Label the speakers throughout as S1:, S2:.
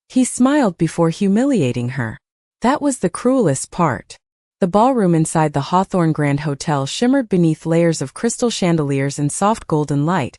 S1: He smiled before humiliating her. That was the cruelest part. The ballroom inside the Hawthorne Grand Hotel shimmered beneath layers of crystal chandeliers and soft golden light,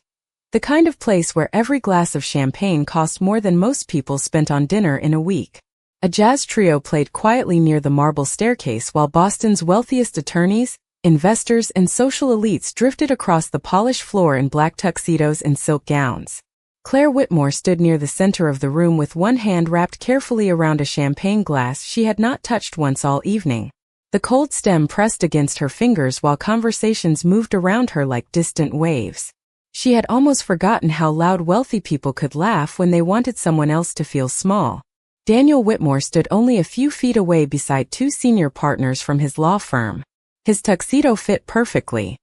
S1: the kind of place where every glass of champagne cost more than most people spent on dinner in a week. A jazz trio played quietly near the marble staircase while Boston's wealthiest attorneys, investors, and social elites drifted across the polished floor in black tuxedos and silk gowns. Claire Whitmore stood near the center of the room with one hand wrapped carefully around a champagne glass she had not touched once all evening. The cold stem pressed against her fingers while conversations moved around her like distant waves. She had almost forgotten how loud wealthy people could laugh when they wanted someone else to feel small. Daniel Whitmore stood only a few feet away beside two senior partners from his law firm. His tuxedo fit perfectly.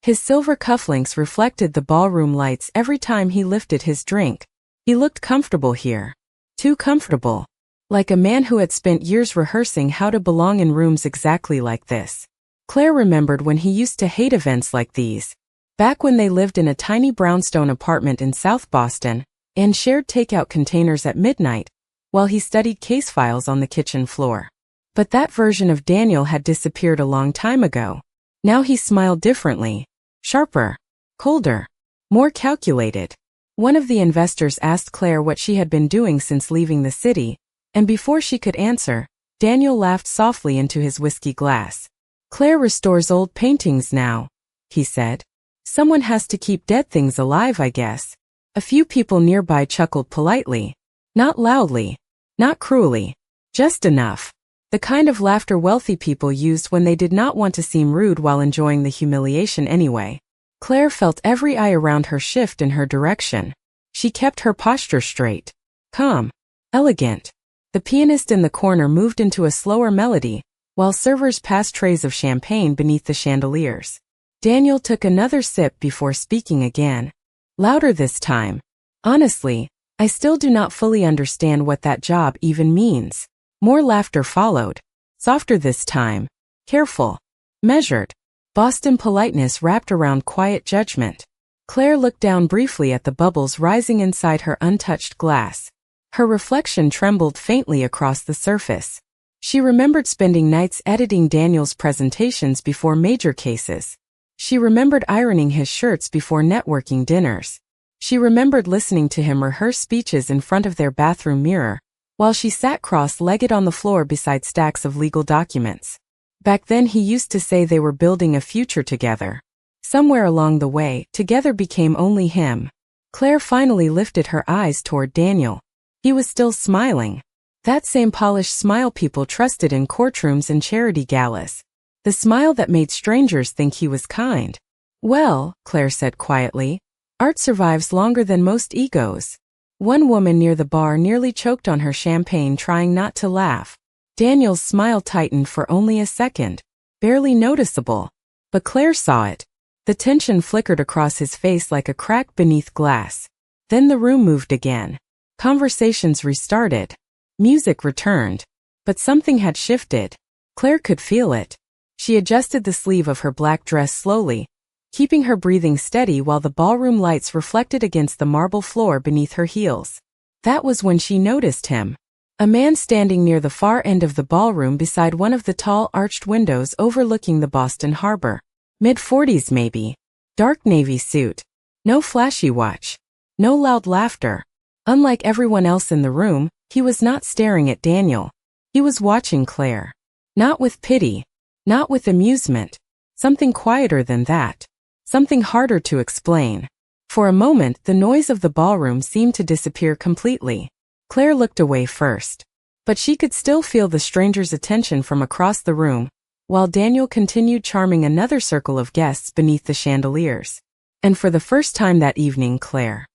S1: His silver cufflinks reflected the ballroom lights every time he lifted his drink. He looked comfortable here. Too comfortable. Like a man who had spent years rehearsing how to belong in rooms exactly like this. Claire remembered when he used to hate events like these. Back when they lived in a tiny brownstone apartment in South Boston, and shared takeout containers at midnight, while he studied case files on the kitchen floor. But that version of Daniel had disappeared a long time ago. Now he smiled differently. Sharper. Colder. More calculated. One of the investors asked Claire what she had been doing since leaving the city, and before she could answer, Daniel laughed softly into his whiskey glass. Claire restores old paintings now, he said. Someone has to keep dead things alive, I guess. A few people nearby chuckled politely. Not loudly. Not cruelly. Just enough. The kind of laughter wealthy people used when they did not want to seem rude while enjoying the humiliation anyway. Claire felt every eye around her shift in her direction. She kept her posture straight. Calm. Elegant. The pianist in the corner moved into a slower melody, while servers passed trays of champagne beneath the chandeliers. Daniel took another sip before speaking again. Louder this time. Honestly, I still do not fully understand what that job even means. More laughter followed. Softer this time. Careful. Measured. Boston politeness wrapped around quiet judgment. Claire looked down briefly at the bubbles rising inside her untouched glass. Her reflection trembled faintly across the surface. She remembered spending nights editing Daniel's presentations before major cases. She remembered ironing his shirts before networking dinners. She remembered listening to him rehearse speeches in front of their bathroom mirror, while she sat cross-legged on the floor beside stacks of legal documents. Back then he used to say they were building a future together. Somewhere along the way, together became only him. Claire finally lifted her eyes toward Daniel. He was still smiling. That same polished smile people trusted in courtrooms and charity galas. The smile that made strangers think he was kind. Well, Claire said quietly, art survives longer than most egos. One woman near the bar nearly choked on her champagne trying not to laugh. Daniel's smile tightened for only a second. Barely noticeable. But Claire saw it. The tension flickered across his face like a crack beneath glass. Then the room moved again. Conversations restarted. Music returned. But something had shifted. Claire could feel it. She adjusted the sleeve of her black dress slowly, keeping her breathing steady while the ballroom lights reflected against the marble floor beneath her heels. That was when she noticed him. A man standing near the far end of the ballroom beside one of the tall arched windows overlooking the Boston harbor. Mid-40s maybe. Dark navy suit. No flashy watch. No loud laughter. Unlike everyone else in the room, he was not staring at Daniel. He was watching Claire. Not with pity. Not with amusement. Something quieter than that. Something harder to explain. For a moment, the noise of the ballroom seemed to disappear completely. Claire looked away first. But she could still feel the stranger's attention from across the room, while Daniel continued charming another circle of guests beneath the chandeliers. And for the first time that evening, Claire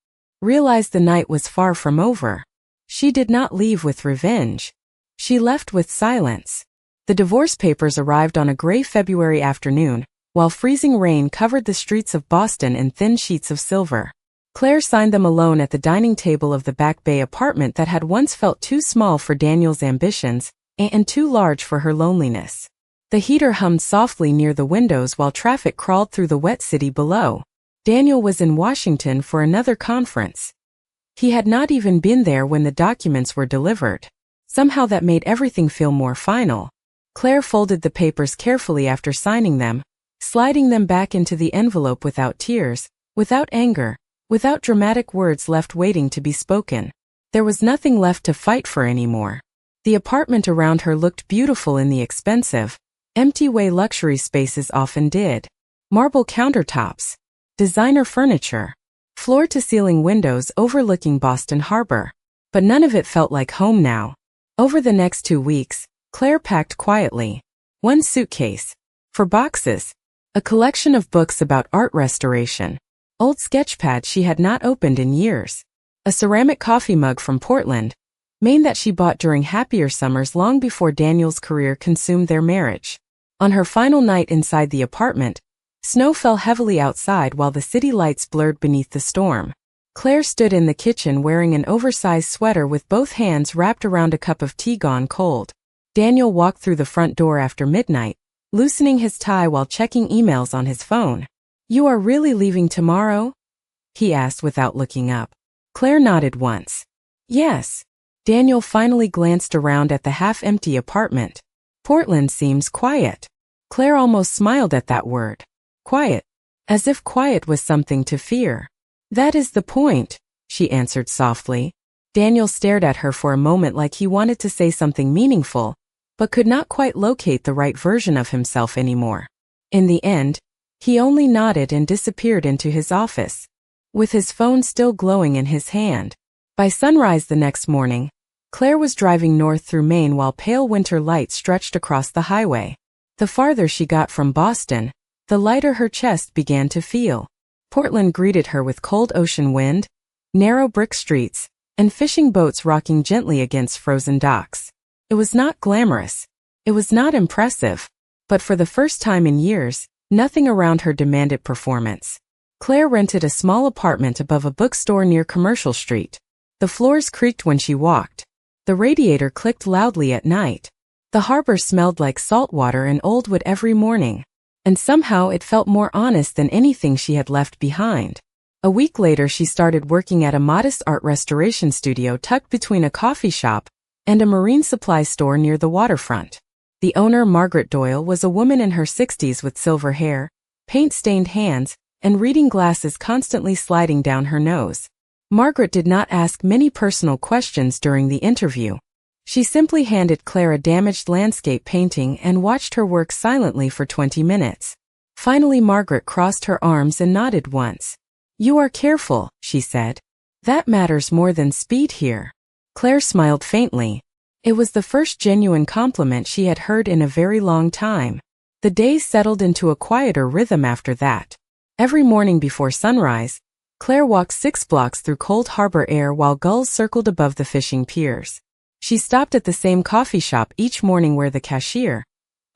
S1: realized the night was far from over. She did not leave with revenge. She left with silence. The divorce papers arrived on a gray February afternoon, while freezing rain covered the streets of Boston in thin sheets of silver. Claire signed them alone at the dining table of the Back Bay apartment that had once felt too small for Daniel's ambitions and too large for her loneliness. The heater hummed softly near the windows while traffic crawled through the wet city below. Daniel was in Washington for another conference. He had not even been there when the documents were delivered. Somehow that made everything feel more final. Claire folded the papers carefully after signing them, sliding them back into the envelope without tears, without anger, without dramatic words left waiting to be spoken. There was nothing left to fight for anymore. The apartment around her looked beautiful in the expensive, empty way luxury spaces often did. Marble countertops, designer furniture, floor-to-ceiling windows overlooking Boston Harbor. But none of it felt like home now. Over the next 2 weeks, Claire packed quietly. One suitcase. For boxes. A collection of books about art restoration. Old sketchpads she had not opened in years. A ceramic coffee mug from Portland, Maine that she bought during happier summers long before Daniel's career consumed their marriage. On her final night inside the apartment, snow fell heavily outside while the city lights blurred beneath the storm. Claire stood in the kitchen wearing an oversized sweater with both hands wrapped around a cup of tea gone cold. Daniel walked through the front door after midnight, loosening his tie while checking emails on his phone. "You are really leaving tomorrow?" he asked without looking up. Claire nodded once. "Yes." Daniel finally glanced around at the half-empty apartment. "Portland seems quiet." Claire almost smiled at that word. Quiet. As if quiet was something to fear. "That is the point," she answered softly. Daniel stared at her for a moment like he wanted to say something meaningful, but could not quite locate the right version of himself anymore. In the end, he only nodded and disappeared into his office, with his phone still glowing in his hand. By sunrise the next morning, Claire was driving north through Maine while pale winter light stretched across the highway. The farther she got from Boston, the lighter her chest began to feel. Portland greeted her with cold ocean wind, narrow brick streets, and fishing boats rocking gently against frozen docks. It was not glamorous. It was not impressive. But for the first time in years, nothing around her demanded performance. Claire rented a small apartment above a bookstore near Commercial Street. The floors creaked when she walked. The radiator clicked loudly at night. The harbor smelled like salt water and old wood every morning. And somehow it felt more honest than anything she had left behind. A week later she started working at a modest art restoration studio tucked between a coffee shop and a marine supply store near the waterfront. The owner, Margaret Doyle, was a woman in her 60s with silver hair, paint-stained hands, and reading glasses constantly sliding down her nose. Margaret did not ask many personal questions during the interview. She simply handed Claire a damaged landscape painting and watched her work silently for 20 minutes. Finally Margaret crossed her arms and nodded once. "You are careful," she said. "That matters more than speed here." Claire smiled faintly. It was the first genuine compliment she had heard in a very long time. The days settled into a quieter rhythm after that. Every morning before sunrise, Claire walked 6 blocks through cold harbor air while gulls circled above the fishing piers. She stopped at the same coffee shop each morning where the cashier,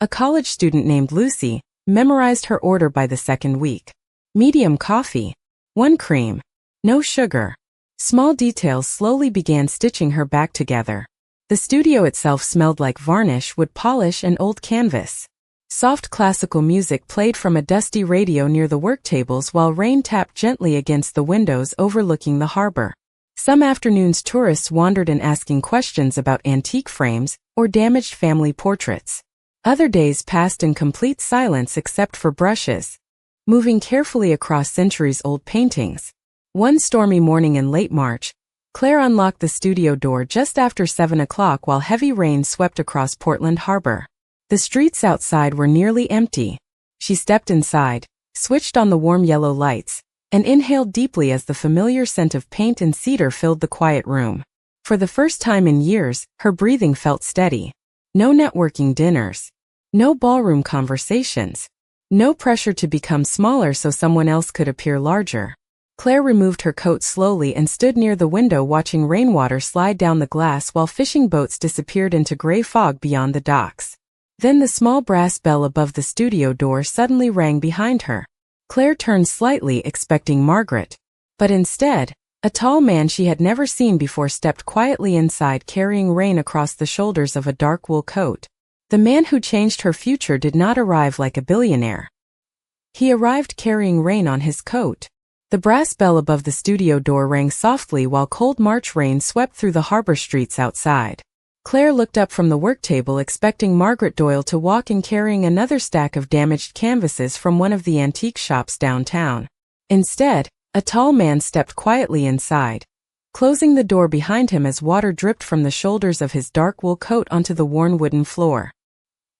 S1: a college student named Lucy, memorized her order by the second week. Medium coffee. 1 cream. No sugar. Small details slowly began stitching her back together. The studio itself smelled like varnish, wood polish, and old canvas. Soft classical music played from a dusty radio near the work tables while rain tapped gently against the windows overlooking the harbor. Some afternoons tourists wandered in asking questions about antique frames or damaged family portraits. Other days passed in complete silence except for brushes, moving carefully across centuries-old paintings. One stormy morning in late March, Claire unlocked the studio door just after 7 o'clock while heavy rain swept across Portland Harbor. The streets outside were nearly empty. She stepped inside, switched on the warm yellow lights, and inhaled deeply as the familiar scent of paint and cedar filled the quiet room. For the first time in years, her breathing felt steady. No networking dinners. No ballroom conversations. No pressure to become smaller so someone else could appear larger. Claire removed her coat slowly and stood near the window watching rainwater slide down the glass while fishing boats disappeared into gray fog beyond the docks. Then the small brass bell above the studio door suddenly rang behind her. Claire turned slightly, expecting Margaret. But instead, a tall man she had never seen before stepped quietly inside carrying Rain across the shoulders of a dark wool coat. The man who changed her future did not arrive like a billionaire. He arrived carrying Rain on his coat. The brass bell above the studio door rang softly while cold March rain swept through the harbor streets outside. Claire looked up from the work table expecting Margaret Doyle to walk in carrying another stack of damaged canvases from one of the antique shops downtown. Instead, a tall man stepped quietly inside, closing the door behind him as water dripped from the shoulders of his dark wool coat onto the worn wooden floor.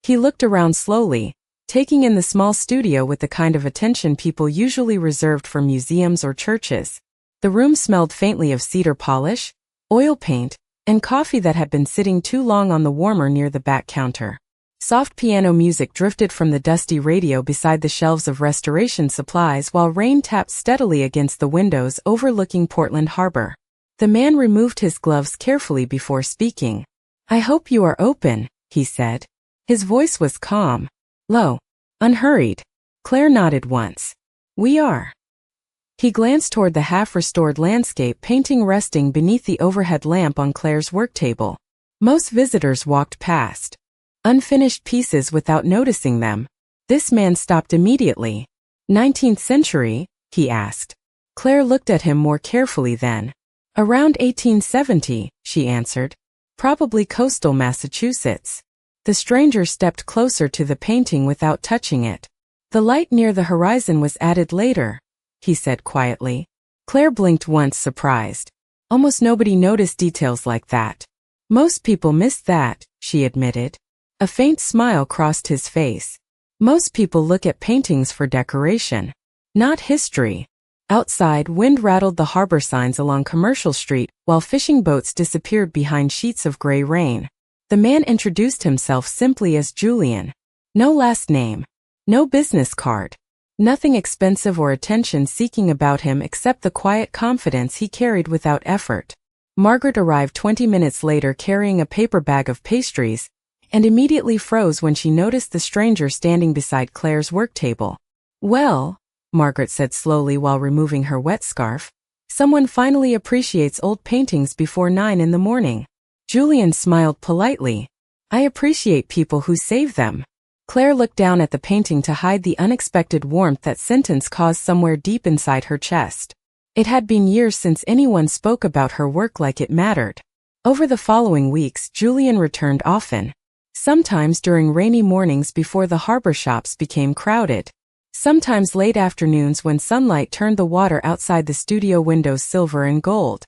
S1: He looked around slowly, taking in the small studio with the kind of attention people usually reserved for museums or churches. The room smelled faintly of cedar polish, oil paint, and coffee that had been sitting too long on the warmer near the back counter. Soft piano music drifted from the dusty radio beside the shelves of restoration supplies while rain tapped steadily against the windows overlooking Portland Harbor. The man removed his gloves carefully before speaking. "I hope you are open," he said. His voice was calm, low, unhurried. Claire nodded once. "We are." He glanced toward the half-restored landscape painting resting beneath the overhead lamp on Claire's work table. Most visitors walked past unfinished pieces without noticing them. This man stopped immediately. "19th century?" he asked. Claire looked at him more carefully then. "Around 1870, she answered. "Probably coastal Massachusetts." The stranger stepped closer to the painting without touching it. "The light near the horizon was added later," he said quietly. Claire blinked once, surprised. Almost nobody noticed details like that. "Most people missed that," she admitted. A faint smile crossed his face. "Most people look at paintings for decoration, not history." Outside, wind rattled the harbor signs along Commercial Street, while fishing boats disappeared behind sheets of gray rain. The man introduced himself simply as Julian. No last name, no business card, nothing expensive or attention-seeking about him except the quiet confidence he carried without effort. Margaret arrived 20 minutes later carrying a paper bag of pastries, and immediately froze when she noticed the stranger standing beside Claire's work table. "Well," Margaret said slowly while removing her wet scarf, "someone finally appreciates old paintings before 9 in the morning." Julian smiled politely. "I appreciate people who save them." Claire looked down at the painting to hide the unexpected warmth that sentence caused somewhere deep inside her chest. It had been years since anyone spoke about her work like it mattered. Over the following weeks, Julian returned often. Sometimes during rainy mornings before the harbor shops became crowded. Sometimes late afternoons when sunlight turned the water outside the studio windows silver and gold.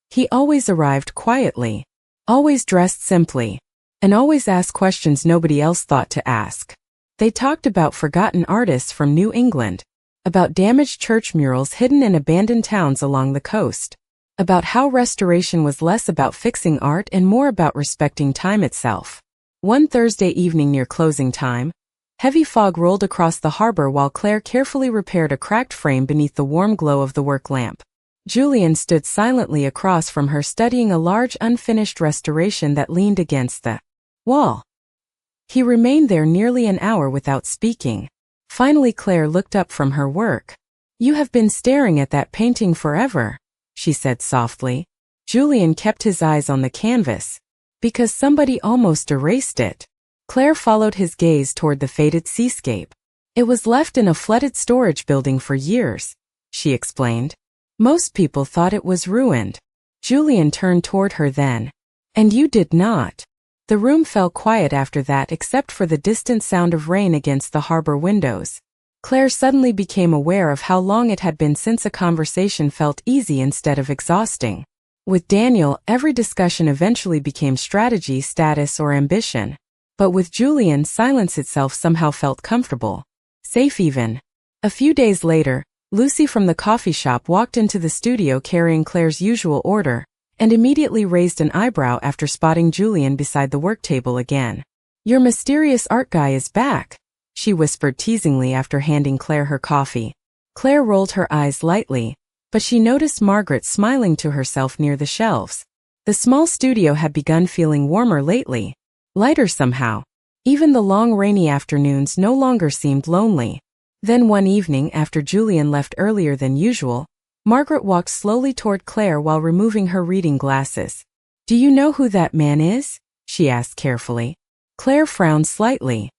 S1: He always arrived quietly, always dressed simply, and always asked questions nobody else thought to ask. They talked about forgotten artists from New England, about damaged church murals hidden in abandoned towns along the coast, about how restoration was less about fixing art and more about respecting time itself. One Thursday evening near closing time, heavy fog rolled across the harbor while Claire carefully repaired a cracked frame beneath the warm glow of the work lamp. Julian stood silently across from her studying a large unfinished restoration that leaned against the wall. He remained there nearly an hour without speaking. Finally Claire looked up from her work. "You have been staring at that painting forever," she said softly. Julian kept his eyes on the canvas. "Because somebody almost erased it." Claire followed his gaze toward the faded seascape. "It was left in a flooded storage building for years," she explained. "Most people thought it was ruined." Julian turned toward her then. "And you did not." The room fell quiet after that except for the distant sound of rain against the harbor windows. Claire suddenly became aware of how long it had been since a conversation felt easy instead of exhausting. With Daniel, every discussion eventually became strategy, status, or ambition. But with Julian, silence itself somehow felt comfortable. Safe even. A few days later, Lucy from the coffee shop walked into the studio carrying Claire's usual order, and immediately raised an eyebrow after spotting Julian beside the work table again. "Your mysterious art guy is back," she whispered teasingly after handing Claire her coffee. Claire rolled her eyes lightly, but she noticed Margaret smiling to herself near the shelves. The small studio had begun feeling warmer lately, lighter somehow. Even the long rainy afternoons no longer seemed lonely. Then one evening after Julian left earlier than usual, Margaret walked slowly toward Claire while removing her reading glasses. "Do you know who that man is?" she asked carefully. Claire frowned slightly.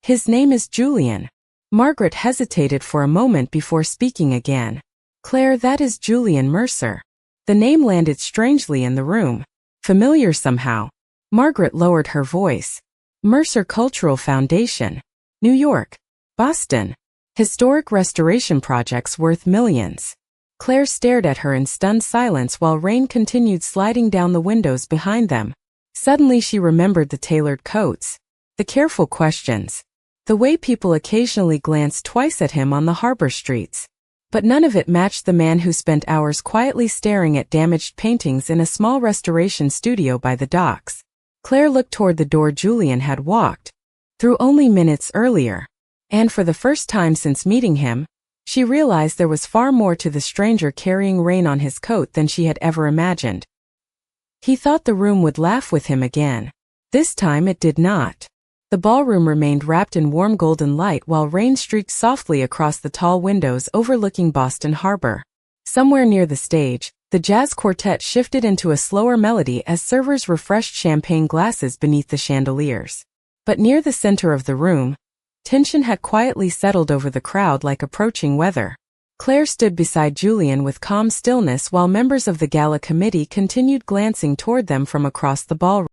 S1: "His name is Julian." Margaret hesitated for a moment before speaking again. Claire, that is Julian Mercer. The name landed strangely in the room. Familiar somehow. Margaret lowered her voice. Mercer Cultural Foundation. New York. Boston. Historic restoration projects worth millions. Claire stared at her in stunned silence while rain continued sliding down the windows behind them. Suddenly she remembered the tailored coats. The careful questions. The way people occasionally glanced twice at him on the harbor streets. But none of it matched the man who spent hours quietly staring at damaged paintings in a small restoration studio by the docks. Claire looked toward the door Julian had walked through only minutes earlier. And for the first time since meeting him, she realized there was far more to the stranger carrying rain on his coat than she had ever imagined. He thought the room would laugh with him again. This time it did not. The ballroom remained wrapped in warm golden light while rain streaked softly across the tall windows overlooking Boston Harbor. Somewhere near the stage, the jazz quartet shifted into a slower melody as servers refreshed champagne glasses beneath the chandeliers. But near the center of the room, tension had quietly settled over the crowd like approaching weather. Claire stood beside Julian with calm stillness while members of the gala committee continued glancing toward them from across the ballroom.